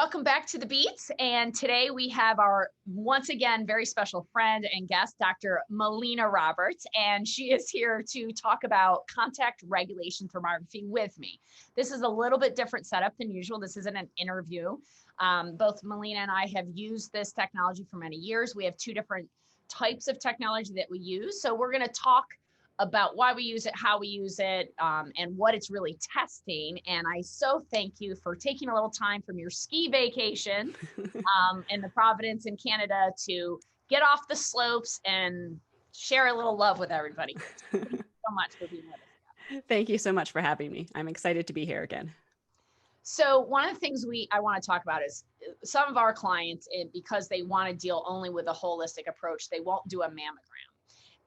Welcome back to the Beats. And today we have our, once again, very special friend and guest, Dr. Melina Roberts. And she is here to talk about contact regulation thermography with me. This is a little bit different setup than usual. This isn't an interview. Both Melina and I have used this technology for many years. We have two different types of technology that we use. So we're going to talk about why we use it, how we use it, and what it's really testing. And I so thank you for taking a little time from your ski vacation in the Providence in Canada to get off the slopes and share a little love with everybody. Thank you so much for being with us. Thank you so much for having me. I'm excited to be here again. So one of the things I want to talk about is some of our clients, because they want to deal only with a holistic approach, they won't do a mammogram.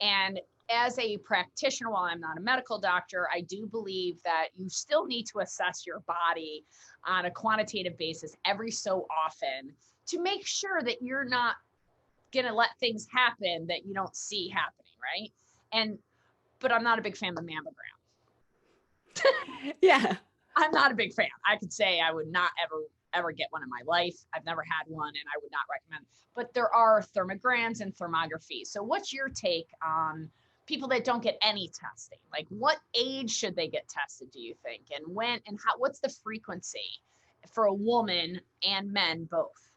And as a practitioner, while I'm not a medical doctor, I do believe that you still need to assess your body on a quantitative basis every so often to make sure that you're not going to let things happen that you don't see happening, right? But I'm not a big fan of the mammogram. Yeah. I'm not a big fan. I could say I would not ever get one in my life. I've never had one and I would not recommend. But there are thermograms and thermography. So what's your take on people that don't get any testing? Like, what age should they get tested, do you think? And when and how, what's the frequency for a woman and men both?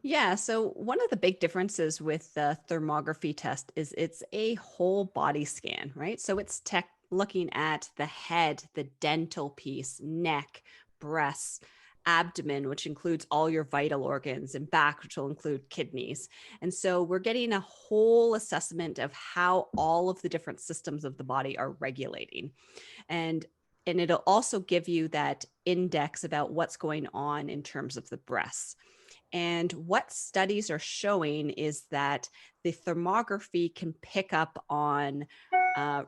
Yeah. So one of the big differences with the thermography test is it's a whole body scan, right? So it's looking at the head, the dental piece, neck, breasts, abdomen, which includes all your vital organs, and back, which will include kidneys. And so we're getting a whole assessment of how all of the different systems of the body are regulating. And it'll also give you that index about what's going on in terms of the breasts. And what studies are showing is that the thermography can pick up on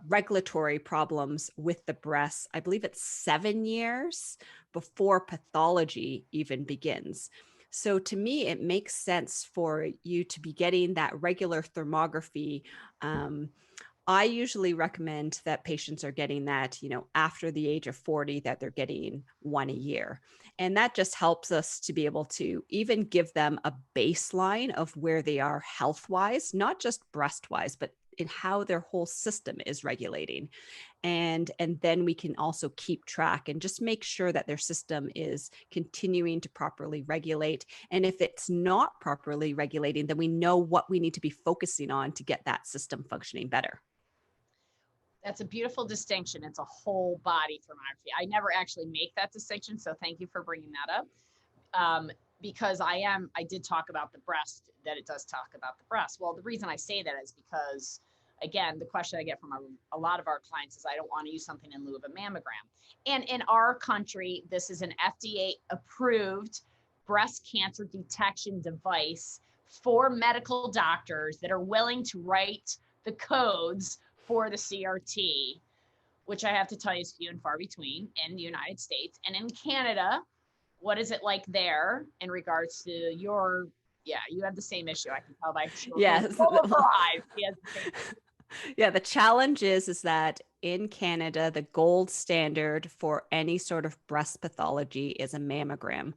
regulatory problems with the breasts. I believe it's 7 years before pathology even begins. So to me, it makes sense for you to be getting that regular thermography. I usually recommend that patients are getting that, after the age of 40, that they're getting one a year. And that just helps us to be able to even give them a baseline of where they are health-wise, not just breast-wise, but in how their whole system is regulating. And then we can also keep track and just make sure that their system is continuing to properly regulate. And if it's not properly regulating, then we know what we need to be focusing on to get that system functioning better. That's a beautiful distinction. It's a whole body thermography. I never actually make that distinction, so thank you for bringing that up. Because I did talk about the breast, that it does talk about the breast. Well, the reason I say that is because, again, the question I get from a lot of our clients is, I don't want to use something in lieu of a mammogram. And in our country, this is an FDA-approved breast cancer detection device for medical doctors that are willing to write the codes for the C.R.T, which I have to tell you is few and far between in the United States. And in Canada, what is it like there in regards to your, you have the same issue. I can tell by Yes. Yeah, the challenge is that in Canada, the gold standard for any sort of breast pathology is a mammogram.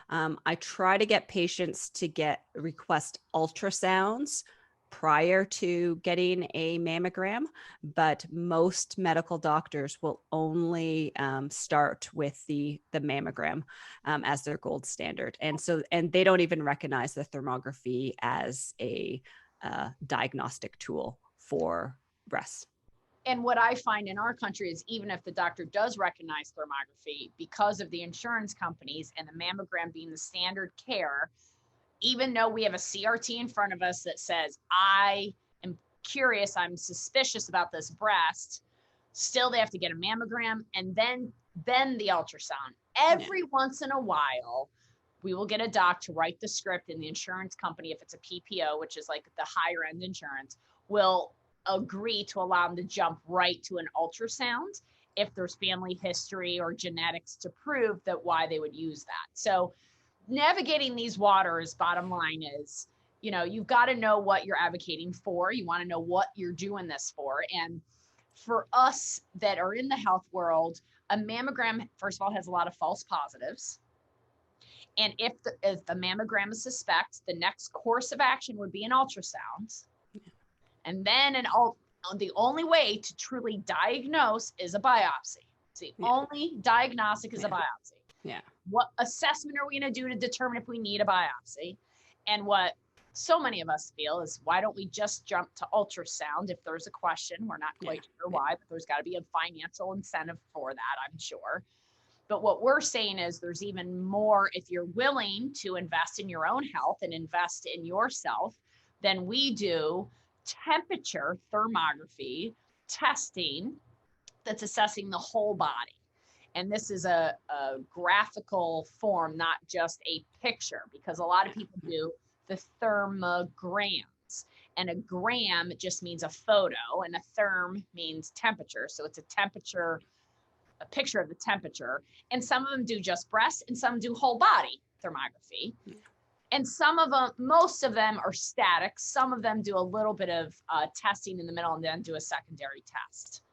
I try to get patients to request ultrasounds prior to getting a mammogram, but most medical doctors will only start with the mammogram as their gold standard. And they don't even recognize the thermography as a diagnostic tool for breasts. And what I find in our country is, even if the doctor does recognize thermography, because of the insurance companies and the mammogram being the standard care, even though we have a C.R.T in front of us that says, I am curious, I'm suspicious about this breast, still they have to get a mammogram and then the ultrasound. Every once in a while, we will get a doc to write the script, and the insurance company, if it's a PPO, which is like the higher end insurance, will agree to allow them to jump right to an ultrasound if there's family history or genetics to prove that why they would use that. So navigating these waters, bottom line is, you've got to know what you're advocating for. You want to know what you're doing this for. And for us that are in the health world, a mammogram, first of all, has a lot of false positives. And if the mammogram is suspect, the next course of action would be an ultrasound. And then the only way to truly diagnose is a biopsy. It's the only diagnostic is a biopsy. Yeah. What assessment are we going to do to determine if we need a biopsy? And what so many of us feel is, why don't we just jump to ultrasound if there's a question? We're not quite sure why, but there's got to be a financial incentive for that, I'm sure. But what we're saying is there's even more, if you're willing to invest in your own health and invest in yourself, then we do temperature thermography testing that's assessing the whole body. And this is a graphical form, not just a picture, because a lot of people do the thermograms. And a gram just means a photo, and a therm means temperature. So it's a temperature, a picture of the temperature. And some of them do just breast, and some do whole body thermography. And some of them, most of them are static. Some of them do a little bit of testing in the middle and then do a secondary test.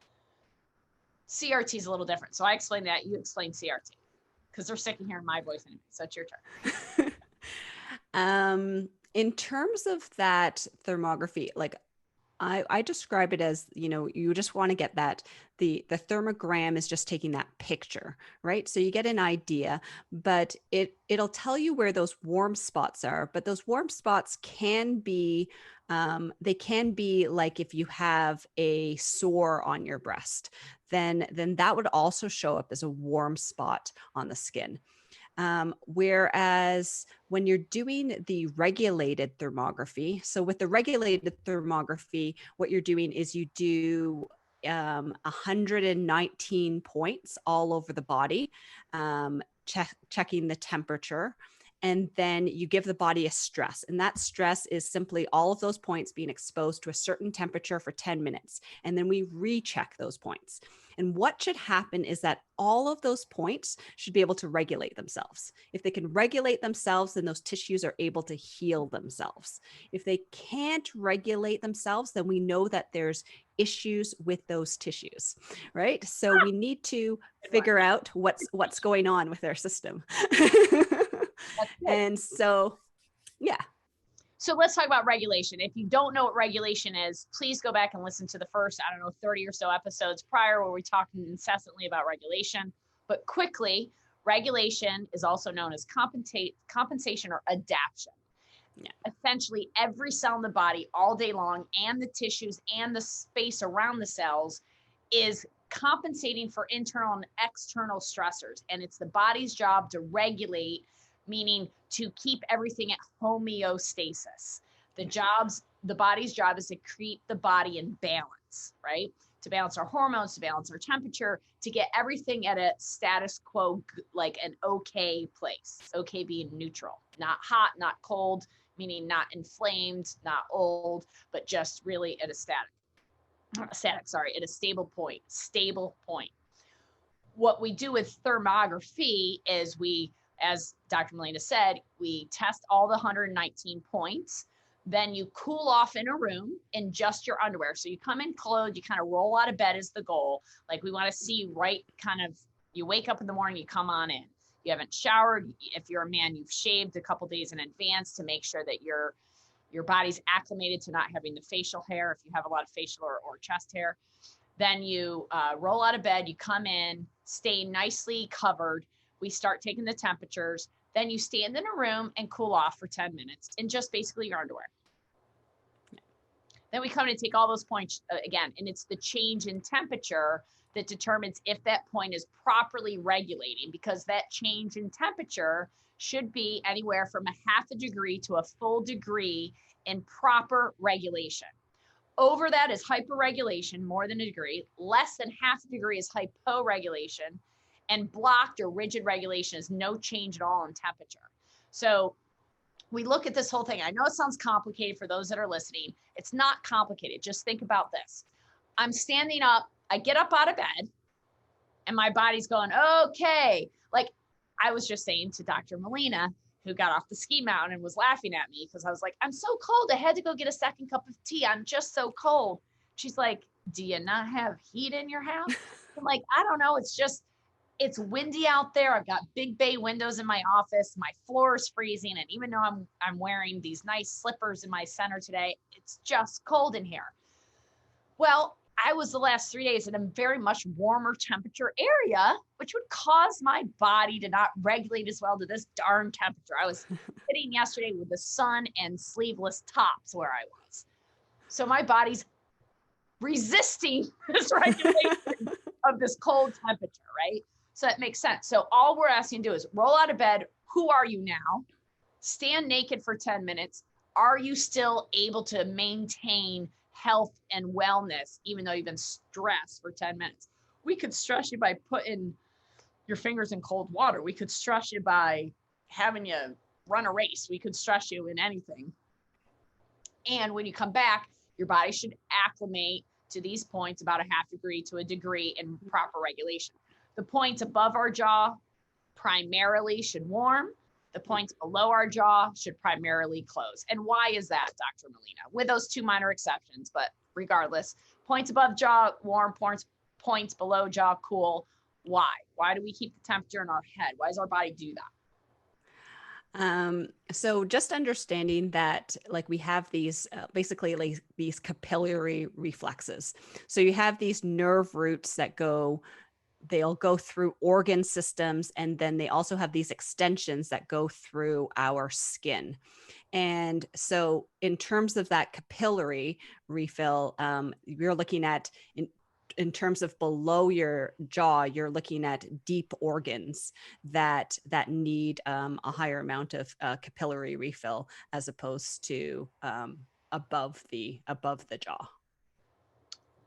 C.R.T. is a little different. So I explained that, you explain C.R.T. because they're sick of hearing my voice anyway. So it's your turn. In terms of that thermography, like I describe it as, you just want to get that, the thermogram is just taking that picture, right? So you get an idea, but it'll tell you where those warm spots are, but those warm spots can be, they can be like if you have a sore on your breast, then that would also show up as a warm spot on the skin. Whereas when you're doing the regulated thermography, so with the regulated thermography, what you're doing is you do 119 points all over the body, checking the temperature. And then you give the body a stress. And that stress is simply all of those points being exposed to a certain temperature for 10 minutes. And then we recheck those points. And what should happen is that all of those points should be able to regulate themselves. If they can regulate themselves, then those tissues are able to heal themselves. If they can't regulate themselves, then we know that there's issues with those tissues, right? So we need to figure out what's going on with their system. And so, yeah. So let's talk about regulation. If you don't know what regulation is, please go back and listen to the first, 30 or so episodes prior where we talked incessantly about regulation. But quickly, regulation is also known as compensation or adaptation. Yeah. Essentially, every cell in the body all day long, and the tissues and the space around the cells, is compensating for internal and external stressors. And it's the body's job to regulate, meaning to keep everything at homeostasis. The body's job is to keep the body in balance, right? To balance our hormones, to balance our temperature, to get everything at a status quo, like an okay place. Okay being neutral, not hot, not cold, meaning not inflamed, not old, but just really at a at a stable point. What we do with thermography is as Dr. Melina said, we test all the 119 points. Then you cool off in a room in just your underwear. So you come in clothed, you kind of roll out of bed is the goal. Like we want to see you wake up in the morning, you come on in. You haven't showered. If you're a man, you've shaved a couple days in advance to make sure that your body's acclimated to not having the facial hair if you have a lot of facial or chest hair. Then you roll out of bed, you come in, stay nicely covered. We start taking the temperatures. Then you stand in a room and cool off for 10 minutes in just basically your underwear. Then we come in and take all those points again, and it's the change in temperature that determines if that point is properly regulating, because that change in temperature should be anywhere from a half a degree to a full degree in proper regulation. Over that is hyperregulation, more than a degree. Less than half a degree is hyporegulation. And blocked or rigid regulation is no change at all in temperature. So we look at this whole thing. I know it sounds complicated for those that are listening. It's not complicated. Just think about this. I'm standing up. I get up out of bed and my body's going, okay. Like I was just saying to Dr. Melina, who got off the ski mountain and was laughing at me because I was like, I'm so cold. I had to go get a second cup of tea. I'm just so cold. She's like, do you not have heat in your house? I'm like, I don't know. It's just, It's windy out there. I've got big bay windows in my office. My floor is freezing. And even though I'm wearing these nice slippers in my center today, it's just cold in here. Well, I was the last 3 days in a very much warmer temperature area, which would cause my body to not regulate as well to this darn temperature. I was sitting yesterday with the sun and sleeveless tops where I was. So my body's resisting this regulation of this cold temperature, right? So that makes sense. So all we're asking you to do is roll out of bed. Who are you now? Stand naked for 10 minutes. Are you still able to maintain health and wellness, even though you've been stressed for 10 minutes? We could stress you by putting your fingers in cold water. We could stress you by having you run a race. We could stress you in anything. And when you come back, your body should acclimate to these points about a half degree to a degree in proper regulation. The points above our jaw primarily should warm. The points below our jaw should primarily close. And why is that, Dr. Melina? With those two minor exceptions, but regardless, points above jaw warm, points below jaw cool. Why? Why do we keep the temperature in our head? Why does our body do that? So just understanding that, like, we have these basically like these capillary reflexes. So you have these nerve roots that they'll go through organ systems, and then they also have these extensions that go through our skin. And so in terms of that capillary refill, you're looking at in terms of below your jaw, you're looking at deep organs that need a higher amount of capillary refill as opposed to above the jaw.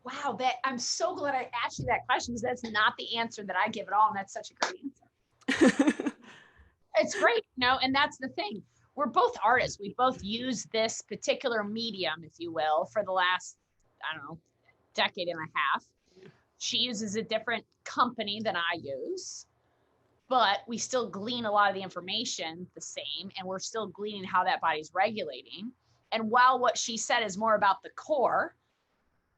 Wow, I'm so glad I asked you that question, because that's not the answer that I give at all. And that's such a great answer. It's great, and that's the thing. We're both artists. We both use this particular medium, if you will, for the last, I don't know, decade and a half. She uses a different company than I use, but we still glean a lot of the information the same, and we're still gleaning how that body's regulating. And while what she said is more about the core,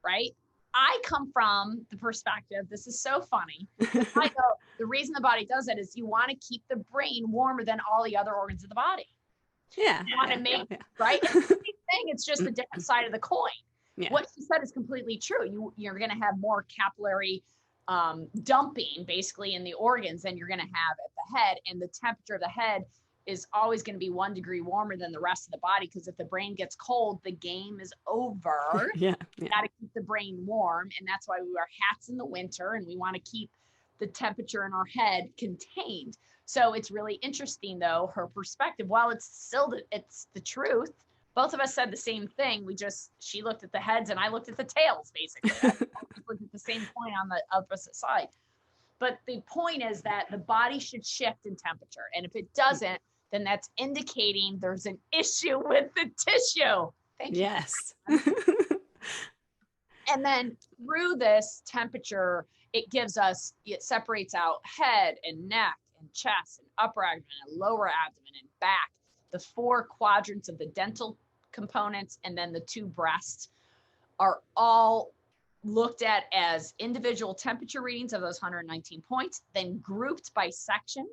right? I come from the perspective, this is so funny. I go, the reason the body does it is you want to keep the brain warmer than all the other organs of the body. Yeah. You want to make, right? It's the same thing. It's just the different side of the coin. Yeah. What she said is completely true. You're going to have more capillary dumping basically in the organs than you're going to have at the head. And the temperature of the head is always going to be 1 degree warmer than the rest of the body, because if the brain gets cold, the game is over. Yeah. You got to keep the brain warm. And that's why we wear hats in the winter, and we want to keep the temperature in our head contained. So it's really interesting, though, her perspective. While it's the truth, both of us said the same thing. She looked at the heads and I looked at the tails, basically. I looked at the same point on the opposite side. But the point is that the body should shift in temperature. And if it doesn't, then that's indicating there's an issue with the tissue. Thank you. Yes. And then through this temperature, it separates out head and neck and chest and upper abdomen and lower abdomen and back, the 4 quadrants of the dental components, and then the 2 breasts are all looked at as individual temperature readings of those 119 points, then grouped by section.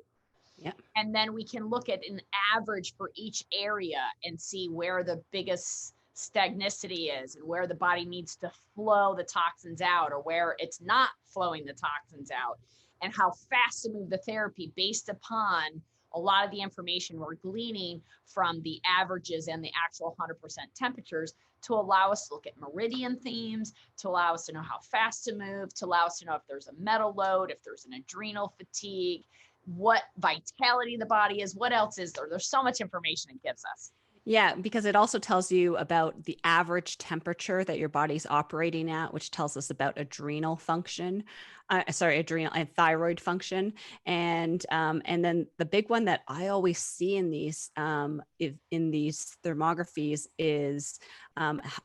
Yeah. And then we can look at an average for each area and see where the biggest stagnicity is and where the body needs to flow the toxins out, or where it's not flowing the toxins out, and how fast to move the therapy based upon a lot of the information we're gleaning from the averages and the actual 100% temperatures, to allow us to look at meridian themes, to allow us to know how fast to move, to allow us to know if there's a metal load, if there's an adrenal fatigue, what vitality the body is, what else is there? There's so much information it gives us. Yeah, because it also tells you about the average temperature that your body's operating at, which tells us about adrenal function, adrenal and thyroid function. And then the big one that I always see in these thermographies is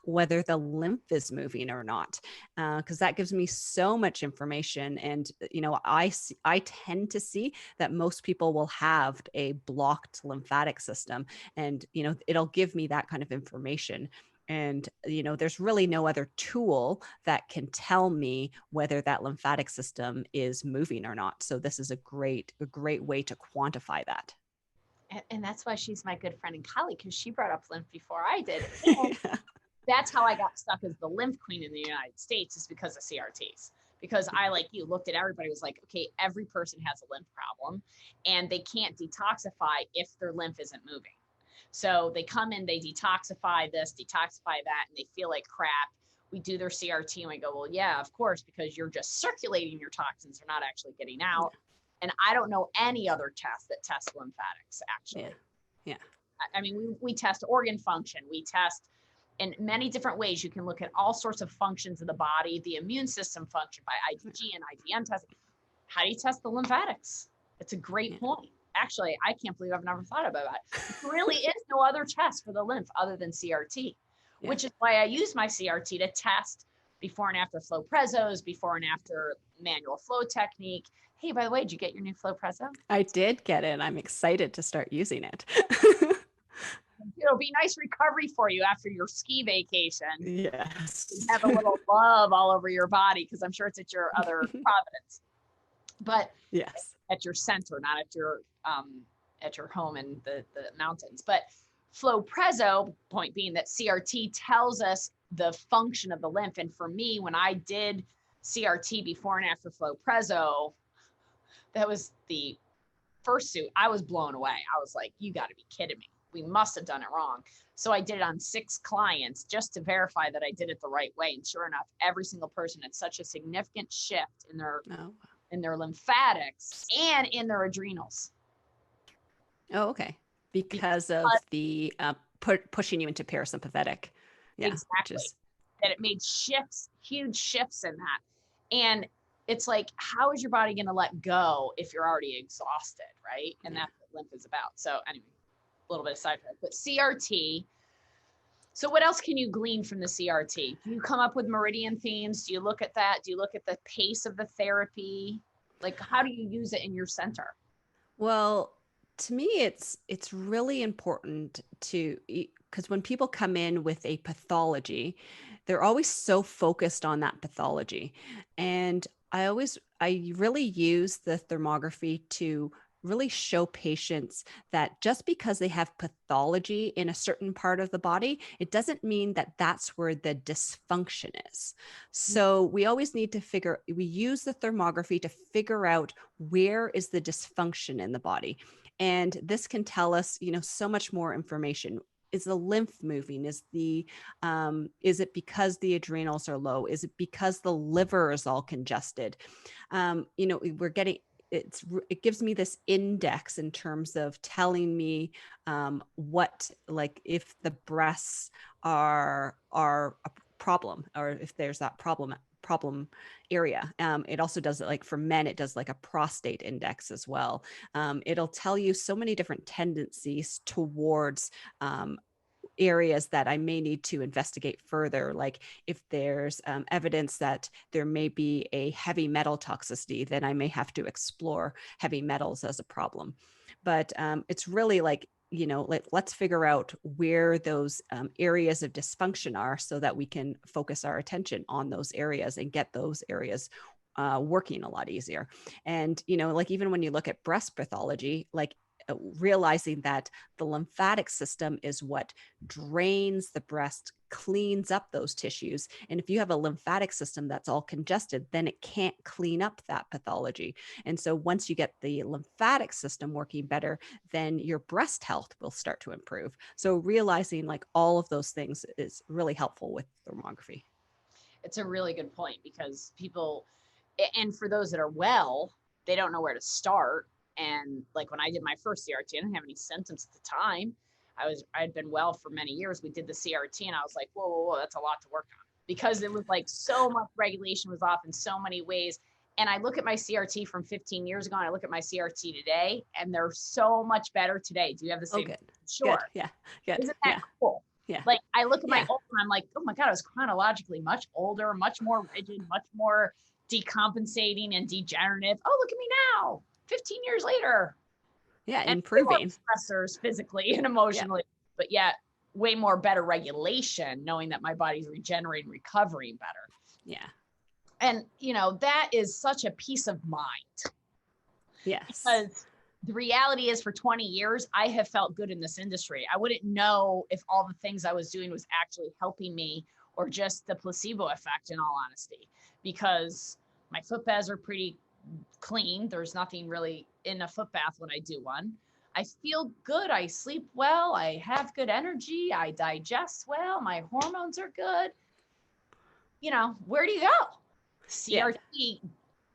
whether the lymph is moving or not, because that gives me so much information. And I tend to see that most people will have a blocked lymphatic system, and it'll give me that kind of information. And, there's really no other tool that can tell me whether that lymphatic system is moving or not. So this is a great way to quantify that. And that's why she's my good friend and colleague, because she brought up lymph before I did. And Yeah. that's how I got stuck as the lymph queen in the United States, is because of CRTs. Because I, like you, looked at everybody, was like, okay, every person has a lymph problem and they can't detoxify if their lymph isn't moving. So they come in, they detoxify this, detoxify that, and they feel like crap. We do their CRT and we go, well, yeah, of course, because you're just circulating your toxins, they're not actually getting out. And I don't know any other test that tests lymphatics, actually. Yeah. I mean, we test organ function, we test in many different ways. You can look at all sorts of functions of the body, the immune system function by IgG and IgM testing. How do you test the lymphatics? It's a great point. Actually, I can't believe I've never thought about that. There really is no other test for the lymph other than CRT, which is why I use my CRT to test before and after flow prezos, before and after manual flow technique. Hey, by the way, did you get your new flow prezo? I did get it. I'm excited to start using it. It'll be nice recovery for you after your ski vacation. Yes. Have a little love all over your body, because I'm sure it's at your other providence. But yes, at your center, not at your home in the mountains. But flow prezzo, point being that CRT tells us the function of the lymph. And for me, when I did CRT before and after flow prezzo, that was the first suit, I was blown away. I was like, you got to be kidding me. We must have done it wrong. So I did it on 6 clients just to verify that I did it the right way. And sure enough, every single person had such a significant shift in their lymphatics and in their adrenals. Oh, okay. Because of the pushing you into parasympathetic. Yeah, exactly. That it made shifts, huge shifts in that. And it's like, how is your body going to let go if you're already exhausted, right? And that's what lymph is about. So anyway, a little bit of side track, but CRT. So what else can you glean from the CRT? Do you come up with meridian themes? Do you look at that? Do you look at the pace of the therapy? Like, how do you use it in your center? Well, to me, it's really important to, because when people come in with a pathology, they're always so focused on that pathology. And I really use the thermography to really show patients that just because they have pathology in a certain part of the body, it doesn't mean that that's where the dysfunction is. So we always need to we use the thermography to figure out where is the dysfunction in the body. And this can tell us, so much more information. Is the lymph moving? Is it because the adrenals are low? Is it because the liver is all congested? It gives me this index in terms of telling me what, like, if the breasts are a problem, or if there's that problem area. It also does it, like for men, it does like a prostate index as well. It'll tell you so many different tendencies towards areas that I may need to investigate further. Like if there's evidence that there may be a heavy metal toxicity, then I may have to explore heavy metals as a problem. But it's really like, let's figure out where those areas of dysfunction are so that we can focus our attention on those areas and get those areas working a lot easier. And, like even when you look at breast pathology, like realizing that the lymphatic system is what drains the breast, cleans up those tissues. And if you have a lymphatic system that's all congested, then it can't clean up that pathology. And so once you get the lymphatic system working better, then your breast health will start to improve. So realizing like all of those things is really helpful with thermography. It's a really good point, because people, and for those that are well, they don't know where to start. And like when I did my first CRT, I didn't have any symptoms at the time. I'd been well for many years. We did the CRT and I was like, whoa, that's a lot to work on, because it was like so much regulation was off in so many ways. And I look at my CRT from 15 years ago and I look at my CRT today, and they're so much better today. Do you have the same? Good. Sure. Good. Yeah. Good. Isn't that cool? Yeah. Like I look at my old one, I'm like, oh my God, I was chronologically much older, much more rigid, much more decompensating and degenerative. Oh, look at me now, 15 years later. Yeah, and improving. Stressors physically and emotionally, but yet way more better regulation, knowing that my body's regenerating, recovering better. Yeah. And, you know, that is such a peace of mind. Yes. Because the reality is for 20 years, I have felt good in this industry. I wouldn't know if all the things I was doing was actually helping me or just the placebo effect, in all honesty, because my foot baths are pretty clean. There's nothing really in a foot bath when I do one. I feel good. I sleep well. I have good energy. I digest well. My hormones are good. You know, where do you go? Yeah. CRT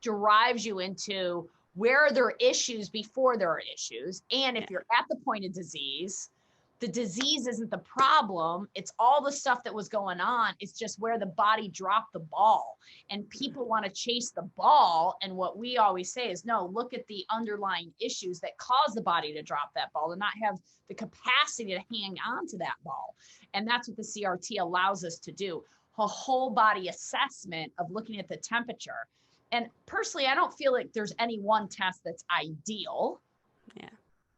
drives you into where are there issues before there are issues. And if you're at the point of disease, the disease isn't the problem. It's all the stuff that was going on. It's just where the body dropped the ball. And people want to chase the ball. And what we always say is, no, look at the underlying issues that cause the body to drop that ball and not have the capacity to hang on to that ball. And that's what the CRT allows us to do. A whole body assessment of looking at the temperature. And personally, I don't feel like there's any one test that's ideal. Yeah.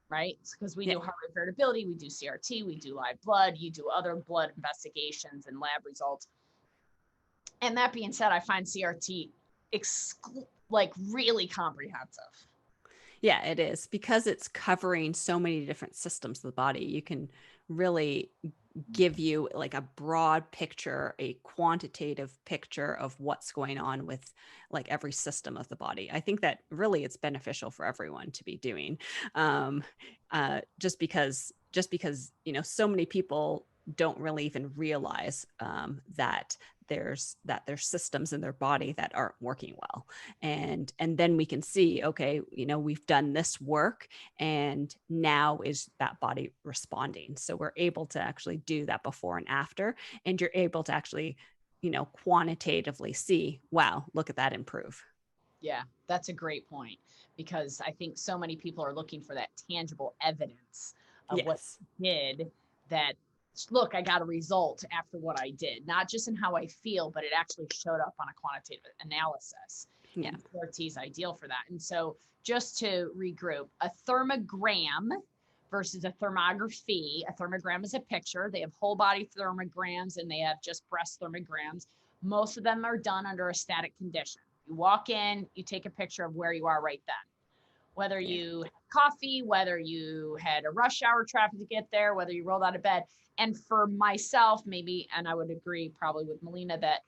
Right? Because we do heart rate variability, we do CRT, we do live blood, you do other blood investigations and lab results. And that being said, I find CRT like really comprehensive. Yeah, it is, because it's covering so many different systems of the body. You can really give you like a broad picture, a quantitative picture of what's going on with like every system of the body. I think that really it's beneficial for everyone to be doing, just because, you know, so many people don't really even realize that there's systems in their body that aren't working well. And then we can see, okay, you know, we've done this work and now is that body responding? So we're able to actually do that before and after, and you're able to actually, you know, quantitatively see, wow, look at that improve. Yeah, that's a great point, because I think so many people are looking for that tangible evidence of what they did, that look, I got a result after what I did, not just in how I feel, but it actually showed up on a quantitative analysis. Yeah. And CRT is ideal for that. And so just to regroup, a thermogram versus a thermography. A thermogram is a picture. They have whole body thermograms and they have just breast thermograms. Most of them are done under a static condition. You walk in, you take a picture of where you are right then. Whether you had coffee, whether you had a rush hour traffic to get there, whether you rolled out of bed. And for myself, maybe, and I would agree probably with Melina, that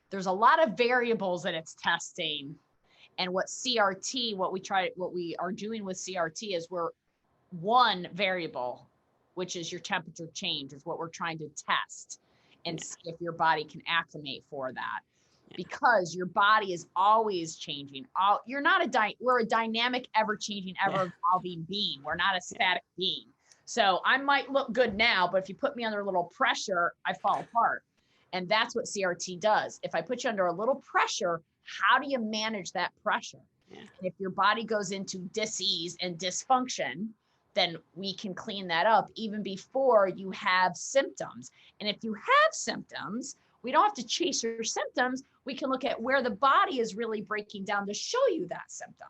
there's a lot of variables that it's testing. And what CRT, what we are doing with CRT is we're one variable, which is your temperature change, is what we're trying to test and see if your body can acclimate for that. Because your body is always changing. You're not we're a dynamic, ever-changing, ever-evolving being. We're not a static being. So I might look good now, but if you put me under a little pressure, I fall apart. And that's what CRT does. If I put you under a little pressure, how do you manage that pressure? And if your body goes into dis-ease and dysfunction, then we can clean that up even before you have symptoms. And if you have symptoms, we don't have to chase your symptoms. We can look at where the body is really breaking down to show you that symptom.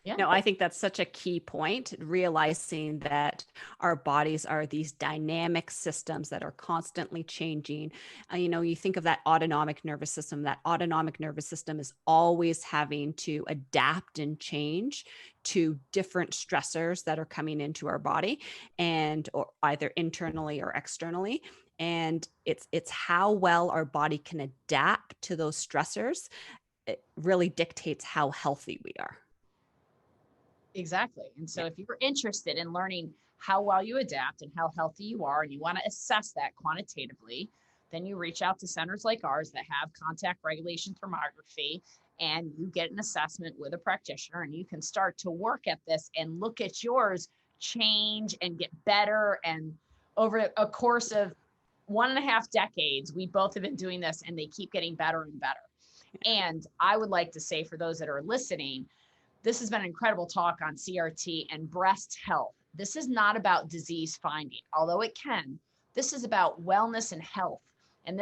Yeah. No, I think that's such a key point, realizing that our bodies are these dynamic systems that are constantly changing. You know, you think of that autonomic nervous system. That autonomic nervous system is always having to adapt and change to different stressors that are coming into our body, and or either internally or externally. And it's how well our body can adapt to those stressors. It really dictates how healthy we are. Exactly. And so if you're interested in learning how well you adapt and how healthy you are, and you want to assess that quantitatively, then you reach out to centers like ours that have contact regulation thermography, and you get an assessment with a practitioner, and you can start to work at this and look at yours change and get better. And over a course of 1.5 decades, we both have been doing this, and they keep getting better and better. And I would like to say, for those that are listening, this has been an incredible talk on CRT and breast health. This is not about disease finding, although it can. This is about wellness and health. And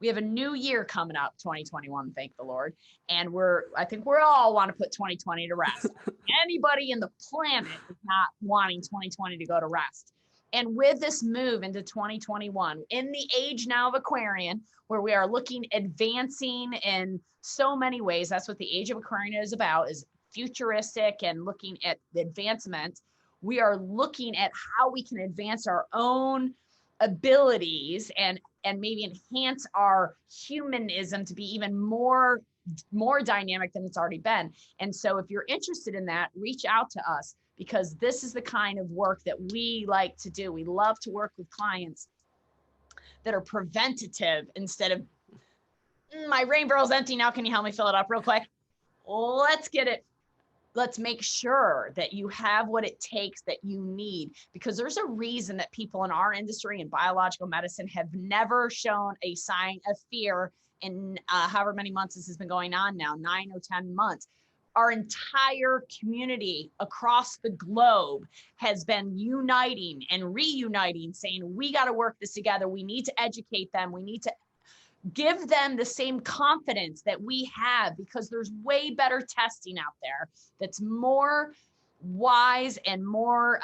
we have a new year coming up, 2021, thank the Lord. And I think we all want to put 2020 to rest. Anybody in the planet is not wanting 2020 to go to rest. And with this move into 2021, in the age now of Aquarian, where we are looking, advancing in so many ways, that's what the age of Aquarian is about, is futuristic and looking at the advancement. We are looking at how we can advance our own abilities and maybe enhance our humanism to be even more dynamic than it's already been. And so if you're interested in that, reach out to us, because this is the kind of work that we like to do. We love to work with clients that are preventative instead of, my rain barrel's empty now, can you help me fill it up real quick? Let's get it. Let's make sure that you have what it takes that you need, because there's a reason that people in our industry in biological medicine have never shown a sign of fear in however many months this has been going on now, 9 or 10 months. Our entire community across the globe has been uniting and reuniting, saying, we got to work this together. We need to educate them. We need to give them the same confidence that we have, because there's way better testing out there that's more wise and more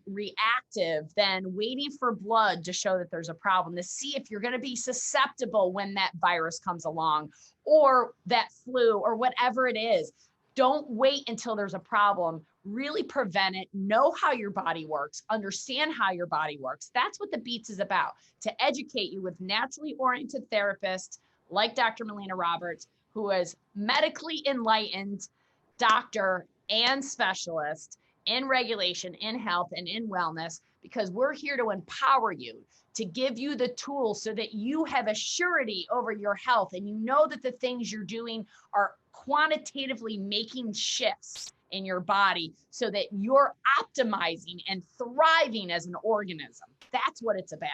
reactive than waiting for blood to show that there's a problem, to see if you're going to be susceptible when that virus comes along or that flu or whatever it is. Don't wait until there's a problem. Really prevent it. Know how your body works. Understand how your body works. That's what the Beats is about, to educate you with naturally oriented therapists like Dr. Melina Roberts, who is medically enlightened doctor and specialist in regulation, in health, and in wellness, because we're here to empower you, to give you the tools so that you have a surety over your health and you know that the things you're doing are quantitatively making shifts in your body so that you're optimizing and thriving as an organism. That's what it's about.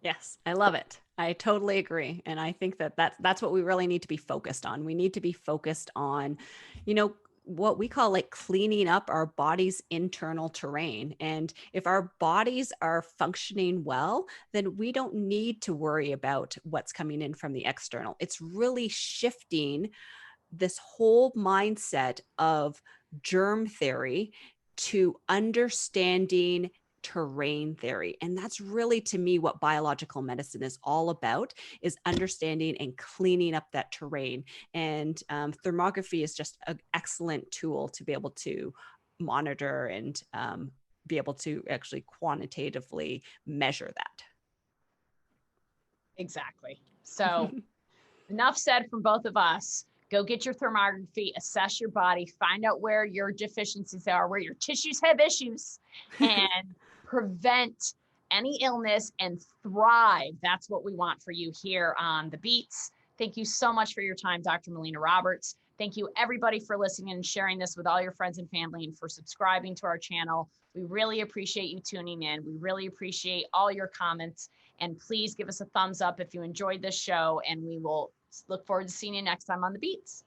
Yes, I love it. I totally agree. And I think that that's what we really need to be focused on. We need to be focused on, what we call like cleaning up our body's internal terrain. And if our bodies are functioning well, then we don't need to worry about what's coming in from the external. It's really shifting this whole mindset of germ theory to understanding terrain theory. And that's really, to me, what biological medicine is all about, is understanding and cleaning up that terrain. And thermography is just an excellent tool to be able to monitor and be able to actually quantitatively measure that. Exactly. So enough said from both of us. Go get your thermography, assess your body, find out where your deficiencies are, where your tissues have issues, and prevent any illness and thrive. That's what we want for you here on The Beats. Thank you so much for your time, Dr. Melina Roberts. Thank you, everybody, for listening and sharing this with all your friends and family, and for subscribing to our channel. We really appreciate you tuning in. We really appreciate all your comments. And please give us a thumbs up if you enjoyed this show, and we will look forward to seeing you next time on The Beats.